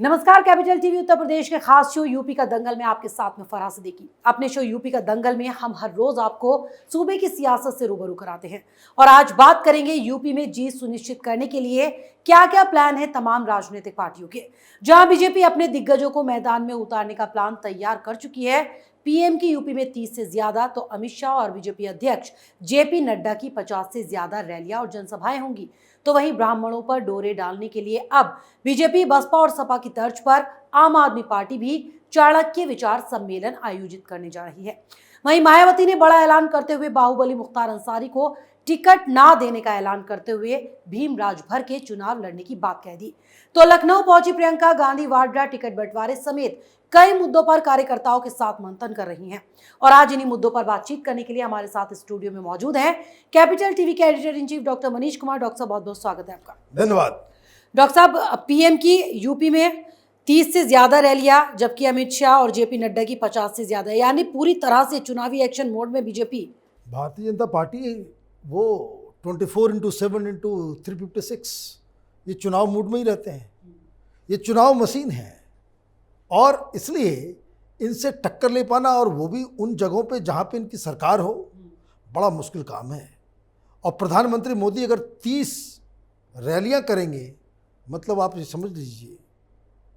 नमस्कार, capital TV Uttar Pradesh के खास शो यूपी का दंगल में आपके साथ में फराह सिद्दीकी। अपने शो यूपी का दंगल में हम हर रोज आपको सूबे की सियासत से रूबरू कराते हैं और आज बात करेंगे यूपी में जीत सुनिश्चित करने के लिए क्या क्या प्लान है तमाम राजनीतिक पार्टियों के। जहां बीजेपी अपने दिग्गजों को मैदान में उतारने का प्लान तैयार कर चुकी है। पीएम की यूपी में 30 से ज्यादा तो अमित शाह और बीजेपी अध्यक्ष जेपी नड्डा की 50 से ज्यादा रैलियां और जनसभाएं होंगी। तो वहीं ब्राह्मणों पर डोरे डालने के लिए अब बीजेपी, बसपा और सपा की तर्ज पर आम आदमी पार्टी भी चाणक्य विचार सम्मेलन आयोजित करने जा रही है। वहीं मायावती ने बड़ा ऐलान करते हुए बाहुबली मुख्तार अंसारी को टिकट ना देने का ऐलान करते हुए भीमराज भर के चुनाव लड़ने की बात कह दी। तो लखनऊ पहुंची प्रियंका गांधी वाड्रा टिकट बंटवारे समेत कई मुद्दों पर कार्यकर्ताओं के साथ मंथन कर रही हैं और आज इन्हीं मुद्दों पर बातचीत करने के लिए हमारे साथ स्टूडियो में मौजूद हैं कैपिटल टीवी के editor in chief doctor Manish Kumar. Doctor साहब, बहुत बहुत स्वागत है आपका। धन्यवाद। डॉक्टर साहब, पीएम की यूपी में 30 से ज्यादा रैलियां, जबकि अमित शाह और जेपी नड्डा की 50 से ज्यादा, यानी पूरी तरह से चुनावी एक्शन मोड में बीजेपी। भारतीय जनता पार्टी वो 24/7/356 ये चुनाव मूड में ही रहते हैं। ये चुनाव मशीन है और इसलिए इनसे टक्कर ले पाना, और वो भी उन जगहों पे जहाँ पे इनकी सरकार हो, बड़ा मुश्किल काम है। और प्रधानमंत्री मोदी अगर 30 रैलियां करेंगे, मतलब आप ये समझ लीजिए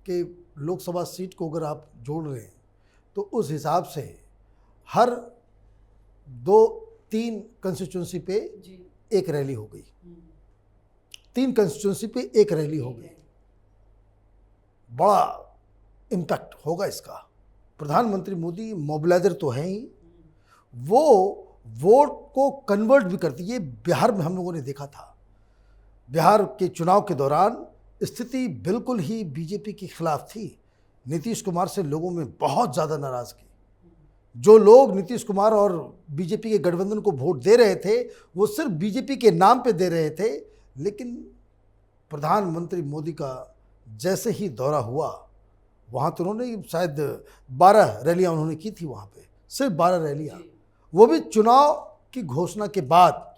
कि लोकसभा सीट को अगर आप जोड़ रहे हैं तो उस हिसाब से हर 2-3 कंस्टिट्यूंसी पे एक रैली हो गई, 3 कंस्टिट्यूंसी पे एक रैली हो गई। बड़ा इम्पैक्ट होगा इसका। प्रधानमंत्री मोदी मोबिलाइजर तो हैं ही, वो वोट को कन्वर्ट भी करती है। बिहार में हम लोगों ने देखा था, बिहार के चुनाव के दौरान स्थिति बिल्कुल ही बीजेपी के खिलाफ थी। नीतीश कुमार से लोगों में बहुत ज़्यादा नाराज़गी। जो लोग नीतीश कुमार और बीजेपी के गठबंधन को वोट दे रहे थे, वो सिर्फ बीजेपी के नाम पे दे रहे थे। लेकिन प्रधानमंत्री मोदी का जैसे ही दौरा हुआ, वहाँ तो उन्होंने शायद 12 रैलियाँ उन्होंने की थी वहाँ पे, सिर्फ 12 रैलियाँ, वो भी चुनाव की घोषणा के बाद।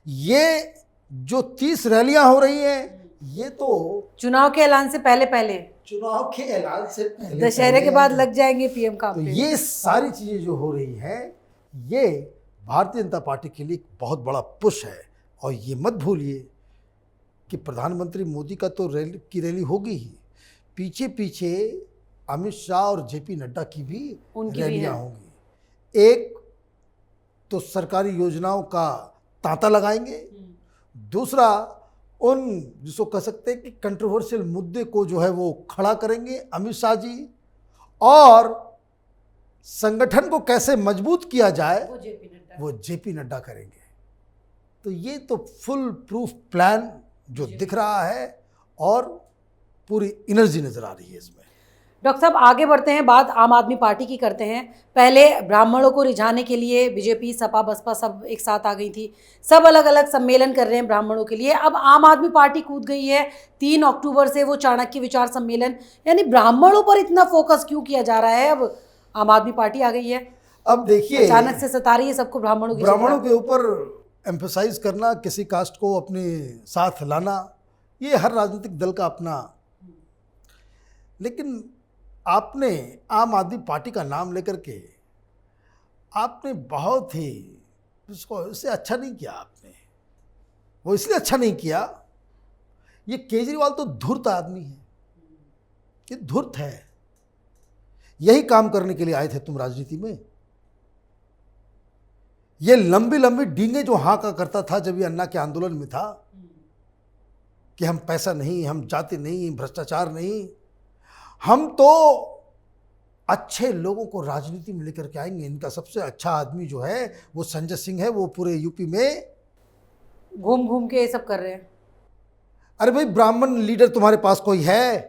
ये जो 30 रैलियाँ हो रही हैं, ये तो चुनाव के ऐलान से पहले चुनाव के ऐलान से पहले, दशहरे के बाद लग जाएंगे पीएम का। तो ये सारी चीज़ें जो हो रही हैं, ये भारतीय जनता पार्टी के लिए एक बहुत बड़ा पुश है। और ये मत भूलिए कि प्रधानमंत्री मोदी का तो रैली होगी ही, पीछे पीछे अमित शाह और जेपी नड्डा की भी रैलियां होंगी। एक तो सरकारी योजनाओं का तांता लगाएंगे, दूसरा उन जिसको कह सकते हैं कि कंट्रोवर्शियल मुद्दे को जो है वो खड़ा करेंगे अमित शाह जी, और संगठन को कैसे मजबूत किया जाए वो जेपी नड्डा करेंगे। तो ये तो फुल प्रूफ प्लान जो दिख रहा है और पूरी एनर्जी नजर आ रही है इसमें। डॉक्टर साहब, आगे बढ़ते हैं, बात आम आदमी पार्टी की करते हैं। पहले ब्राह्मणों को रिझाने के लिए बीजेपी, सपा, बसपा सब एक साथ आ गई थी, सब अलग अलग सम्मेलन कर रहे हैं ब्राह्मणों के लिए। अब आम आदमी पार्टी कूद गई है 3 अक्टूबर से वो चाणक्य विचार सम्मेलन, यानी ब्राह्मणों पर इतना फोकस क्यों किया जा रहा है? अब आम आदमी पार्टी आ गई है, अब देखिए अचानक से सता रही है सबको ब्राह्मणों के ऊपर एम्फेसाइज करना, किसी कास्ट को अपने साथ लाना, ये हर राजनीतिक दल का अपना। लेकिन आपने आम आदमी पार्टी का नाम लेकर के आपने बहुत ही इससे अच्छा नहीं किया। आपने वो इसलिए अच्छा नहीं किया, ये केजरीवाल तो धूर्त आदमी है, ये धूर्त है। यही काम करने के लिए आए थे तुम राजनीति में। ये लंबी लंबी डींगे जो हाँका करता था जब ये अन्ना के आंदोलन में था कि हम पैसा नहीं, हम जाति नहीं, भ्रष्टाचार नहीं, हम तो अच्छे लोगों को राजनीति में लेकर के आएंगे। इनका सबसे अच्छा आदमी जो है वो संजय सिंह है, वो पूरे यूपी में घूम घूम के ये सब कर रहे हैं। अरे भाई, ब्राह्मण लीडर तुम्हारे पास कोई है?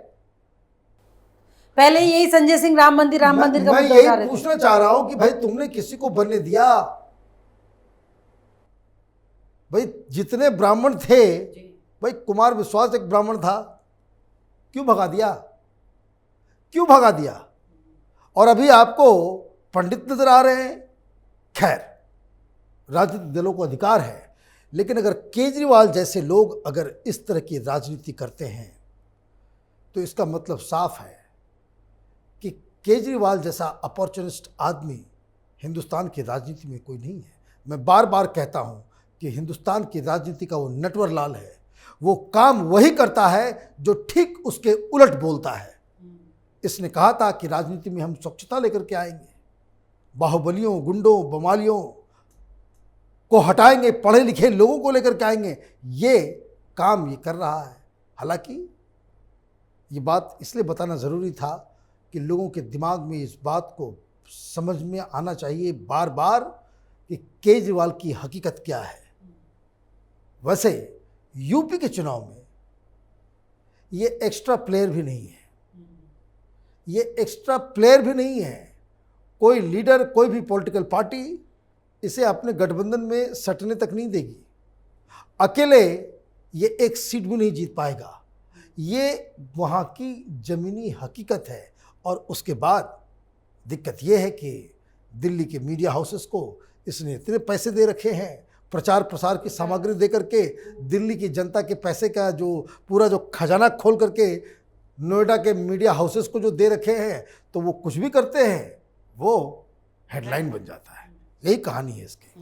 पहले यही संजय सिंह राम मंदिर का मैं यही पूछना चाह रहा हूं कि भाई तुमने किसी को बनने दिया? भाई जितने ब्राह्मण थे, भाई कुमार विश्वास एक ब्राह्मण था, क्यों भगा दिया? क्यों भगा दिया? और अभी आपको पंडित नजर आ रहे हैं। खैर, राजनीतिक दलों को अधिकार है, लेकिन अगर केजरीवाल जैसे लोग अगर इस तरह की राजनीति करते हैं तो इसका मतलब साफ है कि केजरीवाल जैसा अपॉर्चुनिस्ट आदमी हिंदुस्तान की राजनीति में कोई नहीं है। मैं बार बार कहता हूं कि हिंदुस्तान की राजनीति का वो नटवर लाल है, वो काम वही करता है जो ठीक उसके उलट बोलता है। इसने कहा था कि राजनीति में हम स्वच्छता लेकर के आएंगे, बाहुबलियों, गुंडों, बवालियों को हटाएंगे, पढ़े लिखे लोगों को लेकर के आएंगे। ये काम ये कर रहा है। हालांकि ये बात इसलिए बताना ज़रूरी था कि लोगों के दिमाग में इस बात को समझ में आना चाहिए बार बार कि केजरीवाल की हकीकत क्या है। वैसे यूपी के चुनाव में ये एक्स्ट्रा प्लेयर भी नहीं है, ये एक्स्ट्रा प्लेयर भी नहीं है। कोई लीडर, कोई भी पॉलिटिकल पार्टी इसे अपने गठबंधन में सटने तक नहीं देगी। अकेले ये एक सीट भी नहीं जीत पाएगा। ये वहाँ की ज़मीनी हकीकत है। और उसके बाद दिक्कत ये है कि दिल्ली के मीडिया हाउसेस को इसने इतने पैसे दे रखे हैं, प्रचार प्रसार की सामग्री दे करके, दिल्ली की जनता के पैसे का जो पूरा जो खजाना खोल करके नोएडा के मीडिया हाउसेस को जो दे रखे हैं, तो वो कुछ भी करते हैं वो हेडलाइन बन जाता है। यही कहानी है इसकी।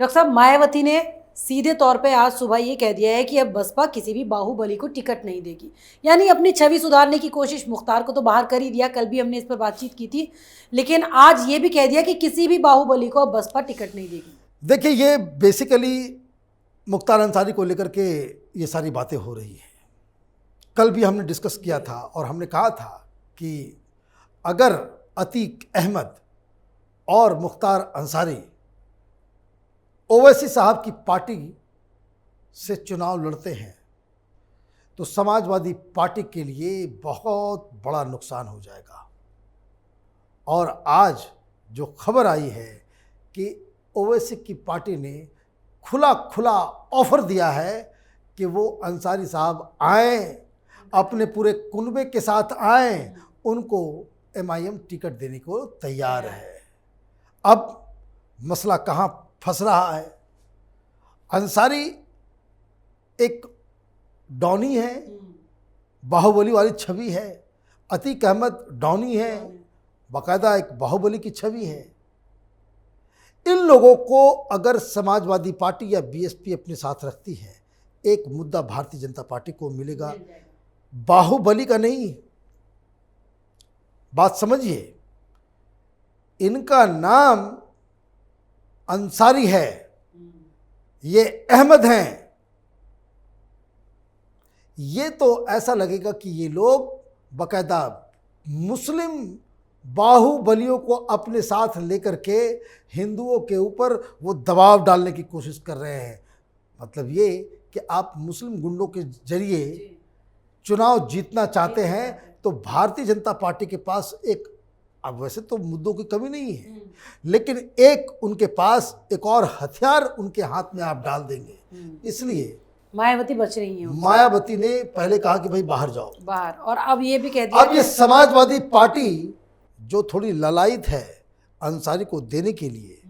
डॉक्टर साहब, मायावती ने सीधे तौर पे आज सुबह ये कह दिया है कि अब बसपा किसी भी बाहुबली को टिकट नहीं देगी, यानी अपनी छवि सुधारने की कोशिश। मुख्तार को तो बाहर कर ही दिया, कल भी हमने इस पर बातचीत की थी, लेकिन आज ये भी कह दिया कि किसी भी बाहुबली को अब बसपा टिकट नहीं देगी। देखिए, ये बेसिकली मुख्तार अंसारी को लेकर के ये सारी बातें हो रही हैं। कल भी हमने डिस्कस किया था और हमने कहा था कि अगर अतीक अहमद और मुख्तार अंसारी ओवैसी साहब की पार्टी से चुनाव लड़ते हैं तो समाजवादी पार्टी के लिए बहुत बड़ा नुकसान हो जाएगा। और आज जो खबर आई है कि ओवैसी की पार्टी ने खुला ऑफर दिया है कि वो अंसारी साहब आएँ, अपने पूरे कुनबे के साथ आएँ, उनको एमआईएम टिकट देने को तैयार है। अब मसला कहाँ फंस रहा है? अंसारी एक डॉनी है, बाहुबली वाली छवि है। अतीक अहमद डॉनी है, बाकायदा एक बाहुबली की छवि है। इन लोगों को अगर समाजवादी पार्टी या बीएसपी अपने साथ रखती है, एक मुद्दा भारतीय जनता पार्टी को मिलेगा, बाहुबली का नहीं। बात समझिए, इनका नाम अंसारी है, ये अहमद हैं। ये तो ऐसा लगेगा कि ये लोग बाकायदा मुस्लिम बाहुबलियों को अपने साथ लेकर के हिंदुओं के ऊपर वो दबाव डालने की कोशिश कर रहे हैं। मतलब ये कि आप मुस्लिम गुंडों के जरिए चुनाव जीतना चाहते हैं तो भारतीय जनता पार्टी के पास एक, अब वैसे तो मुद्दों की कमी नहीं है, लेकिन एक उनके पास एक और हथियार उनके हाथ में आप डाल देंगे। इसलिए मायावती बच रही है। मायावती ने पहले कहा कि भाई बाहर जाओ, बाहर, और अब ये भी कह दिया। अब ये समाजवादी पार्टी जो थोड़ी ललायत है अंसारी को देने के लिए,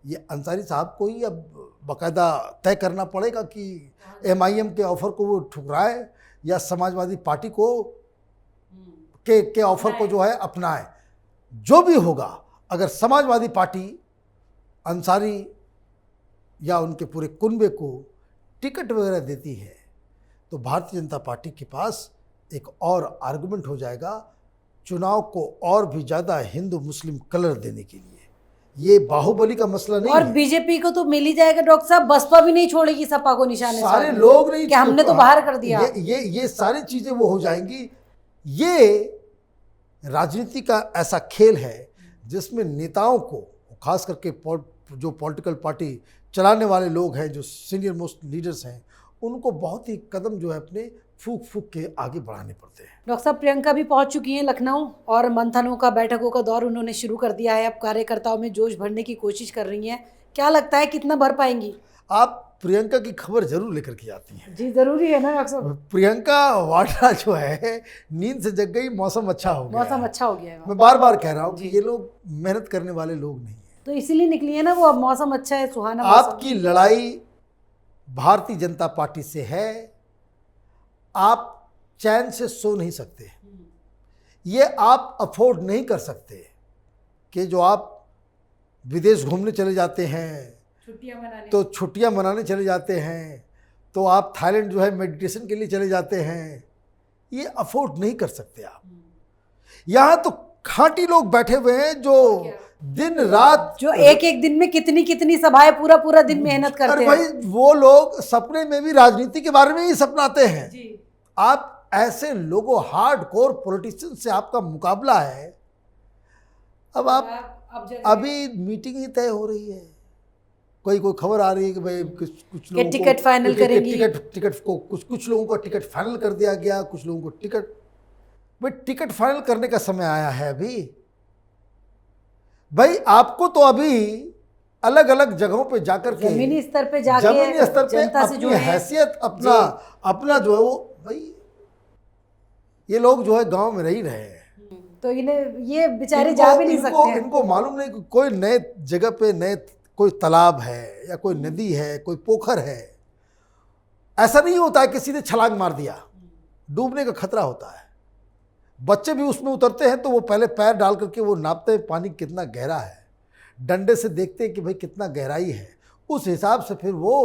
ये अंसारी साहब को ही अब बाकायदा तय करना पड़ेगा कि एमआईएम के ऑफर को वो ठुकराए या समाजवादी पार्टी को के ऑफर को जो है अपनाए। जो भी होगा, अगर समाजवादी पार्टी अंसारी या उनके पूरे कुनबे को टिकट वगैरह देती है तो भारतीय जनता पार्टी के पास एक और आर्गुमेंट हो जाएगा चुनाव को और भी ज़्यादा हिंदू मुस्लिम कलर देने के लिए। ये बाहुबली का मसला नहीं और है। बीजेपी को तो मिल ही जाएगा डॉक्टर साहब, बसपा भी नहीं छोड़ेगी सपा को निशाने। सारे लोग नहीं कि हमने तो बाहर कर दिया। ये सारी चीजें वो हो जाएंगी। ये राजनीति का ऐसा खेल है जिसमें नेताओं को, खास करके जो पॉलिटिकल पार्टी चलाने वाले लोग हैं, जो सीनियर मोस्ट लीडर्स हैं, उनको बहुत ही कदम जो है अपने फूक के आगे बढ़ाने पड़ते हैं। डॉक्टर साहब, प्रियंका भी पहुंच चुकी हैं लखनऊ और मंथनों का, बैठकों का दौर उन्होंने शुरू कर दिया है। अब कार्यकर्ताओं में जोश भरने की कोशिश कर रही हैं। क्या लगता है कितना भर पाएंगी? आप प्रियंका की खबर जरूर लेकर के आती हैं। जी जरूरी है ना डॉक्टर साहब। प्रियंका वाड्रा जो है नींद से जग गई, मौसम अच्छा हो गया। मौसम अच्छा हो गया है। मैं बार बार कह रहा हूँ कि ये लोग मेहनत करने वाले लोग नहीं हैं। तो इसीलिए निकली है ना वो, अब मौसम अच्छा है, सुहाना मौसम। आपकी लड़ाई भारतीय जनता पार्टी से है। आप चैन से सो नहीं सकते। ये आप अफोर्ड नहीं कर सकते कि जो आप विदेश घूमने चले जाते हैं, तो छुट्टियां मनाने चले जाते हैं, तो आप थाईलैंड जो है मेडिटेशन के लिए चले जाते हैं, ये अफोर्ड नहीं कर सकते आप। यहाँ तो खांटी लोग बैठे हुए हैं जो दिन रात, जो एक एक दिन में कितनी कितनी सभाएं पूरा पूरा दिन मेहनत करते हैं। भाई वो लोग सपने में भी राजनीति के बारे में ही सपनाते हैं जी। आप ऐसे लोगों, हार्डकोर पॉलिटिशियन से आपका मुकाबला है। अब आप अभी मीटिंग ही तय हो रही है, कोई खबर आ रही है कि भाई कुछ लोगों टिकट को फाइनल करेंगी, टिकट को कुछ लोगों को टिकट फाइनल कर दिया गया, कुछ लोगों को टिकट फाइनल करने का समय आया है अभी। भाई आपको तो अभी अलग अलग जगहों पे जाकर के जमीनी स्तर पे जाके जमीनी स्तर पे जनता से अपनी जुड़े, हैसियत अपना जो है वो, भाई ये लोग जो है गांव में रह रहे हैं, तो इन्हें ये बेचारे जा भी नहीं सकते। इनको मालूम नहीं कि कोई नए जगह पे नए कोई तालाब है या कोई नदी है, कोई पोखर है। ऐसा नहीं होता है कि सीधे छलांग मार दिया, डूबने का खतरा होता है। बच्चे भी उसमें उतरते हैं तो वो पहले पैर डाल करके वो नापते हैं पानी कितना गहरा है, डंडे से देखते हैं कि भाई कितना गहराई है, उस हिसाब से फिर वो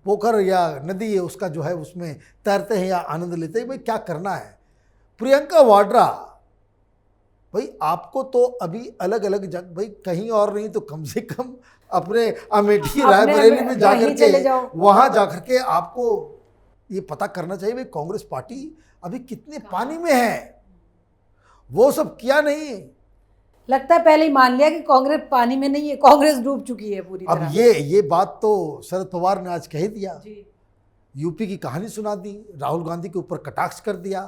पोखर या नदी है उसका जो है उसमें तैरते हैं या आनंद लेते हैं। भाई क्या करना है। प्रियंका वाड्रा, भाई आपको तो अभी अलग अलग जगह, भाई कहीं और नहीं तो कम से कम अपने अमेठी रायबरेली में जाकर के वहाँ जाकर के आपको ये पता करना चाहिए भाई कांग्रेस पार्टी अभी कितने पानी में है। वो सब किया नहीं, लगता है पहले ही मान लिया कि कांग्रेस पानी में नहीं है, कांग्रेस डूब चुकी है पूरी तरह। अब ये बात तो शरद पवार ने आज कह ही दिया, यूपी की कहानी सुना दी, राहुल गांधी के ऊपर कटाक्ष कर दिया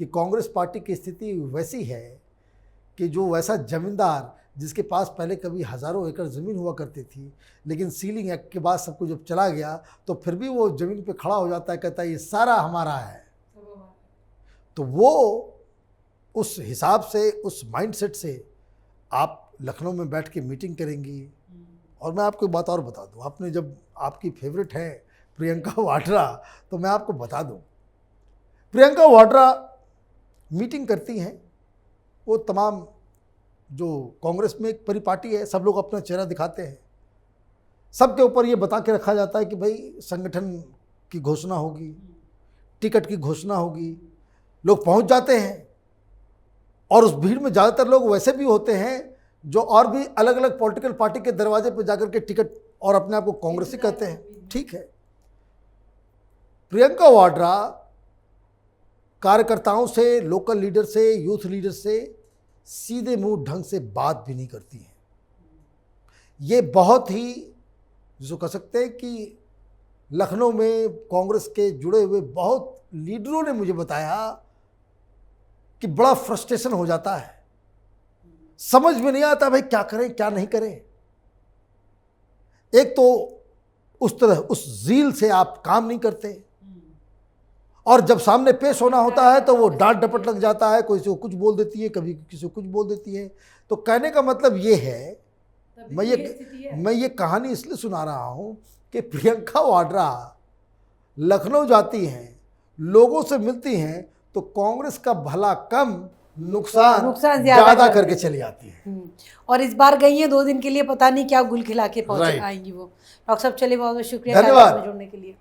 कि कांग्रेस पार्टी की स्थिति वैसी है कि जो वैसा जमींदार जिसके पास पहले कभी हज़ारों एकड़ ज़मीन हुआ करती थी, लेकिन सीलिंग एक्ट के बाद सब कुछ जब चला गया तो फिर भी वो ज़मीन पे खड़ा हो जाता है, कहता है ये सारा हमारा है। तो वो उस हिसाब से, उस माइंडसेट से आप लखनऊ में बैठ के मीटिंग करेंगी। और मैं आपको एक बात और बता दूं, आपने जब आपकी फेवरेट है प्रियंका वाड्रा, तो मैं आपको बता दूं प्रियंका वाड्रा मीटिंग करती हैं, वो तमाम जो कांग्रेस में एक परिपाटी है, सब लोग अपना चेहरा दिखाते हैं, सबके ऊपर ये बता के रखा जाता है कि भाई संगठन की घोषणा होगी, टिकट की घोषणा होगी, लोग पहुंच जाते हैं। और उस भीड़ में ज़्यादातर लोग वैसे भी होते हैं जो और भी अलग अलग पॉलिटिकल पार्टी के दरवाजे पर जाकर के टिकट और अपने आप को कांग्रेसी कहते हैं। ठीक है, प्रियंका वाड्रा कार्यकर्ताओं से, लोकल लीडर से, यूथ लीडर से सीधे मुंह ढंग से बात भी नहीं करती हैं। ये बहुत ही, जिसको कह सकते हैं कि लखनऊ में कांग्रेस के जुड़े हुए बहुत लीडरों ने मुझे बताया कि बड़ा फ्रस्ट्रेशन हो जाता है, समझ में नहीं आता भाई क्या करें क्या नहीं करें। एक तो उस तरह उस ज़ील से आप काम नहीं करते, और जब सामने पेश होना होता है तो वो डांट डपट लग जाता है, कोई से कुछ बोल देती है, कभी किसी को कुछ बोल देती है। तो कहने का मतलब ये है, मैं ये कहानी इसलिए सुना रहा हूँ कि प्रियंका वाड्रा लखनऊ जाती हैं, लोगों से मिलती हैं, तो कांग्रेस का भला कम नुकसान ज्यादा करके चली आती है। और इस बार गई है 2 दिन के लिए, पता नहीं क्या गुल खिला के पहुंच आएंगी वो। डॉक्टर साहब चलिए, बहुत बहुत शुक्रिया धन्यवाद जुड़ने के लिए।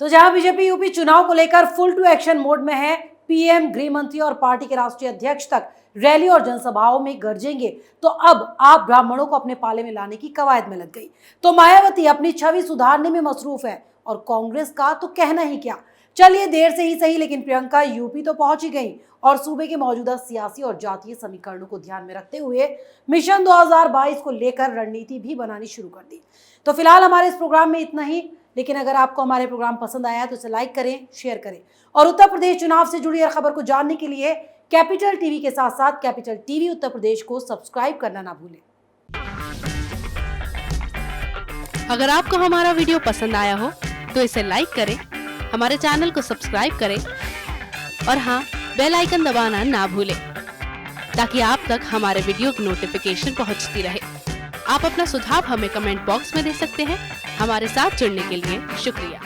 तो जहां बीजेपी यूपी चुनाव को लेकर फुल टू एक्शन मोड में है, पीएम, गृह मंत्री और पार्टी के राष्ट्रीय अध्यक्ष तक रैली और जनसभाओं में गरजेंगे, तो अब आप ब्राह्मणों को अपने पाले में लाने की कवायद में लग गई। तो मायावती अपनी छवि सुधारने में मसरूफ है और कांग्रेस का तो कहना ही क्या। चलिए, देर से ही सही, लेकिन प्रियंका यूपी तो पहुंच ही गई और सूबे के मौजूदा सियासी और जातीय समीकरणों को ध्यान में रखते हुए मिशन 2022 को लेकर रणनीति भी बनानी शुरू कर दी। तो फिलहाल हमारे इस प्रोग्राम में इतना ही, लेकिन अगर आपको हमारे प्रोग्राम पसंद आया तो इसे लाइक करें, शेयर करें, और उत्तर प्रदेश चुनाव से जुड़ी हर खबर को जानने के लिए कैपिटल टीवी के साथ साथ कैपिटल टीवी उत्तर प्रदेश को सब्सक्राइब करना ना भूलें। अगर आपको हमारा वीडियो पसंद आया हो तो इसे लाइक करें, हमारे चैनल को सब्सक्राइब करें और हाँ, बेल आइकन दबाना ना भूलें ताकि आप तक हमारे वीडियो की नोटिफिकेशन पहुंचती रहे। आप अपना सुझाव हमें कमेंट बॉक्स में दे सकते हैं। हमारे साथ जुड़ने के लिए शुक्रिया।